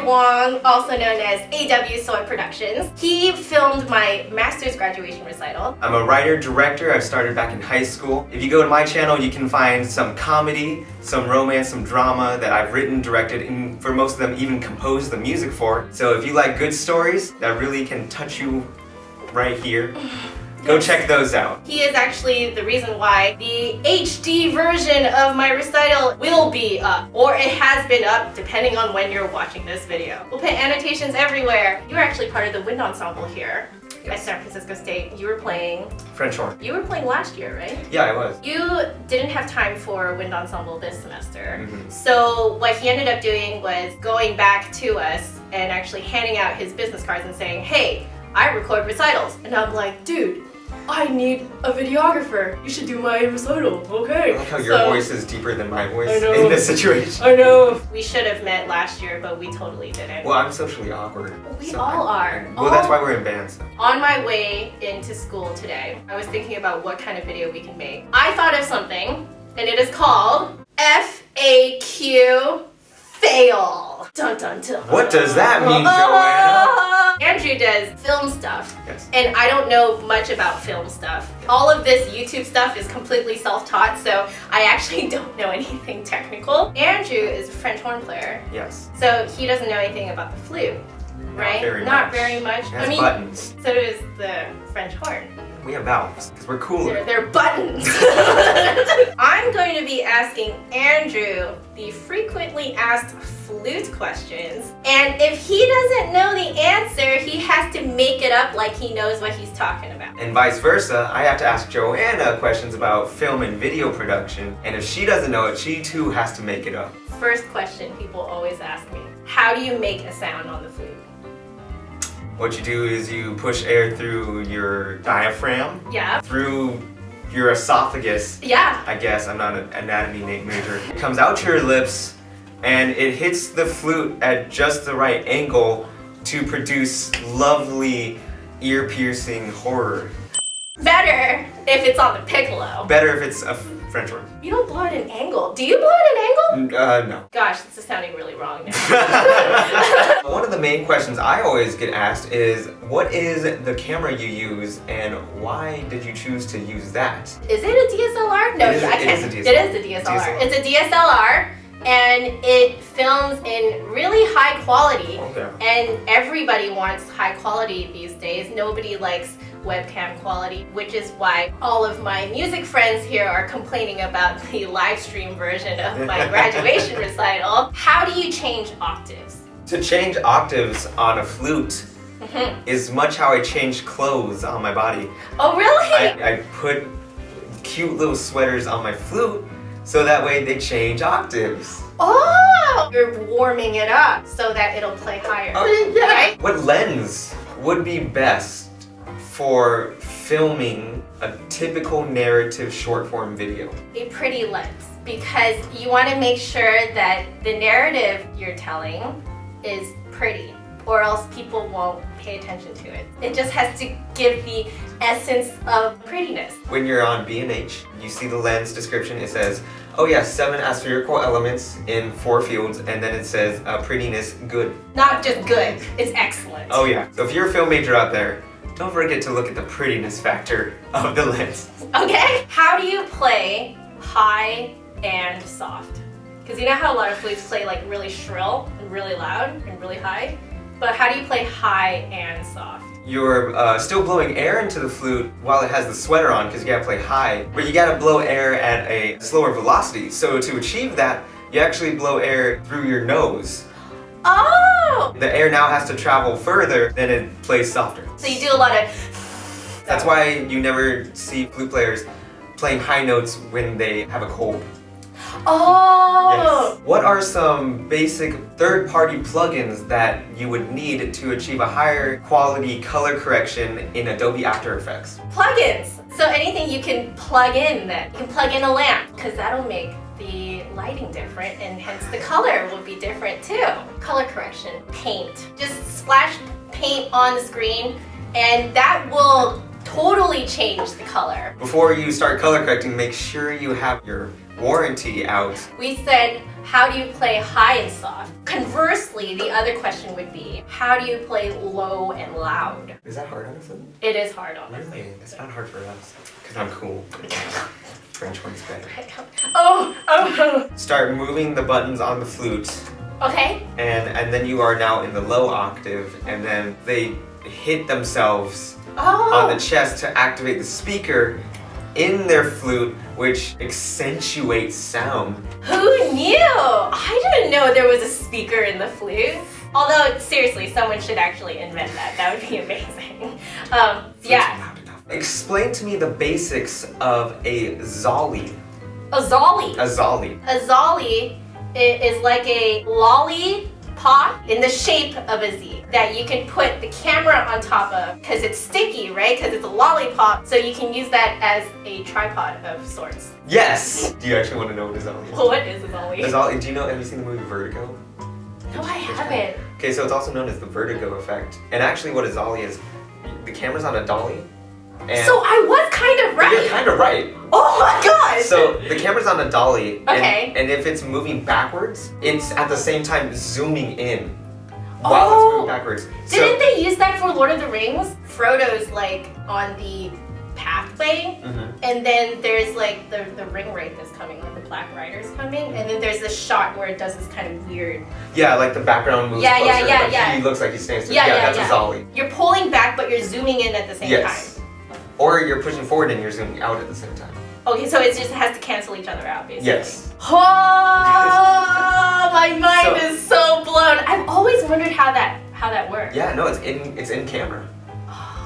Wong, also known as AWSoyProductions. He filmed my master's graduation recital. I'm a writer-director. I started back in high school. If you go to my channel, you can find some comedy, some romance, some drama that I've written, directed, and for most of them even composed the music for. So if you like good stories that really can touch you right here, go check those out. He is actually the reason why the HD version of my recital will be up, or it has been up depending on when you're watching this video. We'll put annotations everywhere. You were actually part of the wind ensemble here at San Francisco State. You were playing French horn. You were playing last year, right? Yeah, I was. You didn't have time for wind ensemble this semester. So what he ended up doing was going back to us and actually handing out his business cards and saying, hey, I record recitals. And I'm like, dude, I need a videographer. You should do my recital, okay? I like how your voice is deeper than my voice I know. in this situation. I know. We should have met last year, but we totally didn't. Well, I'm socially awkward. We all are. Well, that's why we're in bands. So. On my way into school today, I was thinking about what kind of video we can make. I thought of something, and it is called FAQ Fail. Dun dun dun. What does that mean, Joanna? Andrew does film stuff, yes. And I don't know much about film stuff. All of this YouTube stuff is completely self-taught, so I actually don't know anything technical. Andrew is a French horn player. Yes. So he doesn't know anything about the flute, right? Not very much. It has buttons. So does the French horn. We have valves, because we're cooler. They're buttons. I'm going to be asking Andrew the frequently asked flute questions, and if he doesn't know the answer, he has to make it up like he knows what he's talking about. And vice versa, I have to ask Joanna questions about film and video production, and if she doesn't know it, she too has to make it up. First question people always ask me, how do you make a sound on the flute? What you do is you push air through your diaphragm, Yeah. through your esophagus. Yeah. I guess, I'm not an anatomy major. It comes out to your lips and it hits the flute at just the right angle to produce lovely ear-piercing horror. Better if it's on the piccolo. Better if it's a French horn. You don't blow at an angle. Do you blow at an angle? No. Gosh, this is sounding really wrong now. One of the main questions I always get asked is, what is the camera you use and why did you choose to use that? Is it a DSLR? No, I can't. It is a DSLR. It is a DSLR. It's a DSLR and it films in really high quality. Okay. And everybody wants high quality these days. Nobody likes webcam quality, which is why all of my music friends here are complaining about the live stream version of my graduation recital. How do you change octaves? To change octaves on a flute is much how I change clothes on my body. Oh, really? I put cute little sweaters on my flute so that way they change octaves. Oh! You're warming it up so that it'll play higher. Oh, yeah. Right? What lens would be best for filming a typical narrative short form video? A pretty lens, because you want to make sure that the narrative you're telling is pretty, or else people won't pay attention to it. It just has to give the essence of prettiness. When you're on B&H, you see the lens description, it says, oh yeah, 7 aspherical elements in 4 fields, and then it says prettiness good. Not just good, it's excellent. Oh yeah, so if you're a film major out there, don't forget to look at the prettiness factor of the lens. Okay? How do you play high and soft? Because you know how a lot of flutes play like really shrill and really loud and really high? But how do you play high and soft? You're still blowing air into the flute while it has the sweater on because you gotta play high, but you gotta blow air at a slower velocity. So to achieve that, you actually blow air through your nose. Oh! The air now has to travel further, then it plays softer. So you do a lot of... That's why you never see flute players playing high notes when they have a cold. Oh! Yes. What are some basic third-party plugins that you would need to achieve a higher quality color correction in Adobe After Effects? Plugins! So anything you can plug in then. You can plug in a lamp, because that'll make the lighting different and hence the color will be different too. Color correction, paint. Just splash paint on the screen and that will totally change the color. Before you start color correcting, make sure you have your warranty out. We said how do you play high and soft? Conversely, the other question would be, how do you play low and loud? Is that hard on a flute? It is hard on Really? It's not hard for us. Because I'm cool. French one's better. Oh. Start moving the buttons on the flute. Okay. And then you are now in the low octave, and then they hit themselves Oh. on the chest to activate the speaker in their flute, which accentuates sound. Who knew? I didn't know there was a speaker in the flute. Although, seriously, someone should actually invent that. That would be amazing. Yeah. Explain to me the basics of a zolly. A zolly. A zolly. A zolly is like a lollipop in the shape of a Z that you can put the camera on top of because it's sticky, right? Because it's a lollipop, so you can use that as a tripod of sorts. Yes! Do you actually want to know what a zolly is? What is a zolly? A zolly, do you know, have you seen the movie Vertigo? No, I haven't. Okay, so it's also known as the vertigo effect. And actually what a zolly is, the camera's on a dolly. And So I was kind of right. You're kind of right. Oh my gosh! So the camera's on a dolly, Okay. and if it's moving backwards, it's at the same time zooming in while it's moving backwards. Didn't they use that for Lord of the Rings? Frodo's like on the pathway, and then there's like the ring wraith is coming, like the Black Rider's coming, and then there's this shot where it does this kind of weird. Yeah, like the background moves Yeah, closer, yeah, but yeah. he looks like he stands still. Yeah, That's a zolly. You're pulling back, but you're zooming in at the same Yes. time. Or you're pushing forward and you're zooming out at the same time. Okay, so it just has to cancel each other out, basically. Yes. Oh, my mind is so blown. I've always wondered how that works. Yeah, no, it's in camera.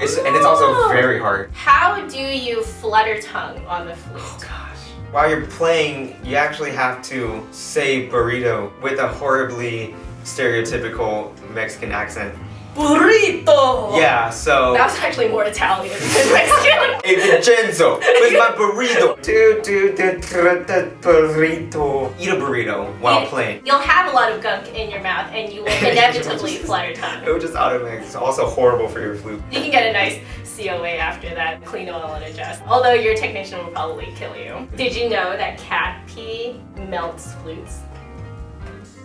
And it's also very hard. How do you flutter tongue on the flute? Oh gosh. While you're playing, you actually have to say burrito with a horribly stereotypical Mexican accent. Burrito! Yeah, so... That was actually more Italian than Mexican. Hey Vincenzo, where's my burrito? Burrito. Eat a burrito while playing. You'll have a lot of gunk in your mouth and you will inevitably flutter tongue. It would just automatically. It's also horrible for your flute. You can get a nice COA after that. Clean oil and adjust. Although your technician will probably kill you. Did you know that cat pee melts flutes?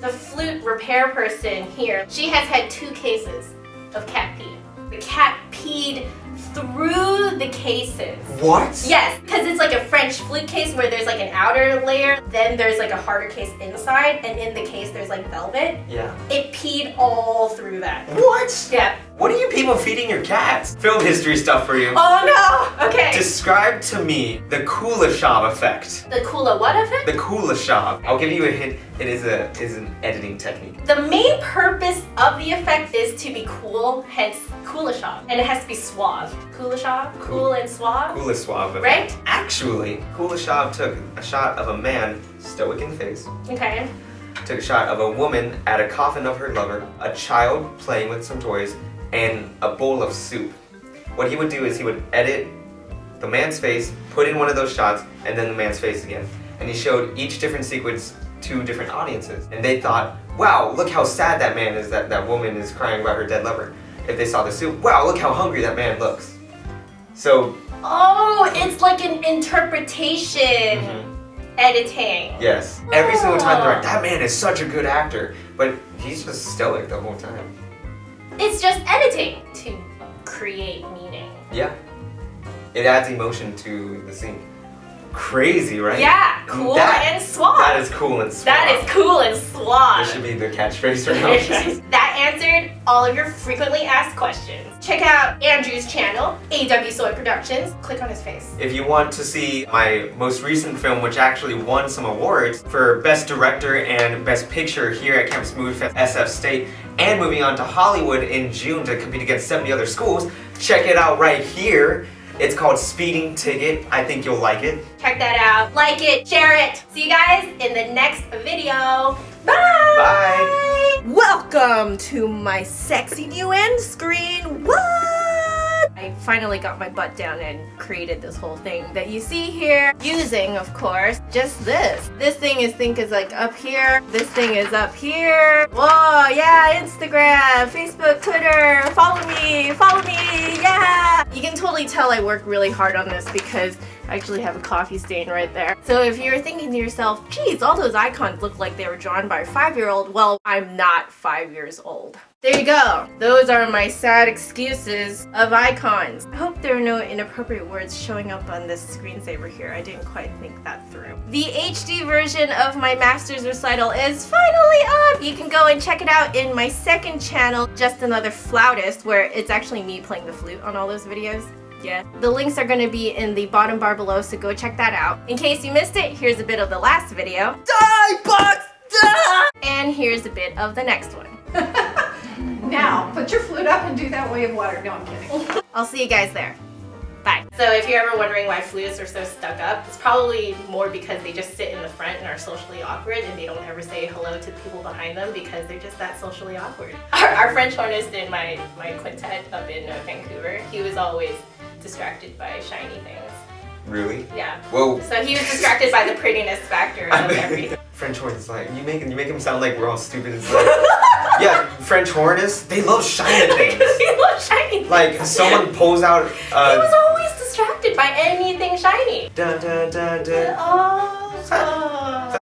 The flute repair person here, she has had 2 cases of cat pee. The cat peed through the cases. What? Yes, because it's like a French flute case where there's like an outer layer, then there's like a harder case inside, and in the case there's like velvet. Yeah. It peed all through that. What? Yeah. What are you people feeding your cats? Film history stuff for you. Oh no! Okay. Describe to me the Kuleshov effect. The Kula what effect? The Kuleshov. I'll give you a hint. It is an editing technique. The main purpose of the effect is to be cool, hence Kuleshov. And it has to be suave. Kuleshov? Cool and suave? Kuleshov effect. Right? Actually, Kuleshov took a shot of a man, stoic in the face. Okay. Took a shot of a woman at a coffin of her lover, a child playing with some toys, and a bowl of soup. What he would do is he would edit the man's face, put in one of those shots, and then the man's face again. And he showed each different sequence to different audiences. And they thought, wow, look how sad that man is, that woman is crying about her dead lover. If they saw the soup, wow, look how hungry that man looks. So... Oh, it's like an interpretation. Editing. Yes. Every single time they're like, that man is such a good actor. But he's just stoic the whole time. It's just editing to create meaning. Yeah. It adds emotion to the scene. Crazy, right? Yeah, cool and suave. That is cool and suave. That is cool and suave. This should be the catchphrase for now. That answered all of your frequently asked questions. Check out Andrew's channel, AWSoyProductions. Click on his face. If you want to see my most recent film, which actually won some awards for Best Director and Best Picture here at Campus Movie Fest SF State, and moving on to Hollywood in June to compete against 70 other schools, check it out right here. It's called Speeding Ticket. I think you'll like it. Check that out. Like it, share it. See you guys in the next video. Bye! Bye! Welcome to my sexy new end screen. What? I finally got my butt down and created this whole thing that you see here using, of course, just this. This thing is like up here. This thing is up here. Whoa, yeah, Instagram, Facebook, Twitter. Follow me, yeah. You can totally tell I work really hard on this because I actually have a coffee stain right there. So if you're thinking to yourself, geez, all those icons look like they were drawn by a 5-year-old, well, I'm not 5 years old. There you go. Those are my sad excuses of icons. I hope there are no inappropriate words showing up on this screensaver here. I didn't quite think that through. The HD version of my master's recital is finally up! You can go and check it out in my second channel, Just Another Flautist, where it's actually me playing the flute on all those videos. Yeah. The links are going to be in the bottom bar below, so go check that out. In case you missed it, here's a bit of the last video. Die, box! Die! And here's a bit of the next one. Now, put your flute up and do that wave of water. No, I'm kidding. I'll see you guys there. Bye. So if you're ever wondering why flutists are so stuck up, it's probably more because they just sit in the front and are socially awkward and they don't ever say hello to the people behind them because they're just that socially awkward. Our French hornist in my quintet up in Vancouver, he was always distracted by shiny things. Really? Yeah. Whoa. So he was distracted by the prettiness factor of everything. French horns, like you make him sound like we're all stupid. It's like, yeah, French hornists, they love shiny things. They love shiny things. Like someone pulls out. He was always distracted by anything shiny. Da, da, da, da. Oh.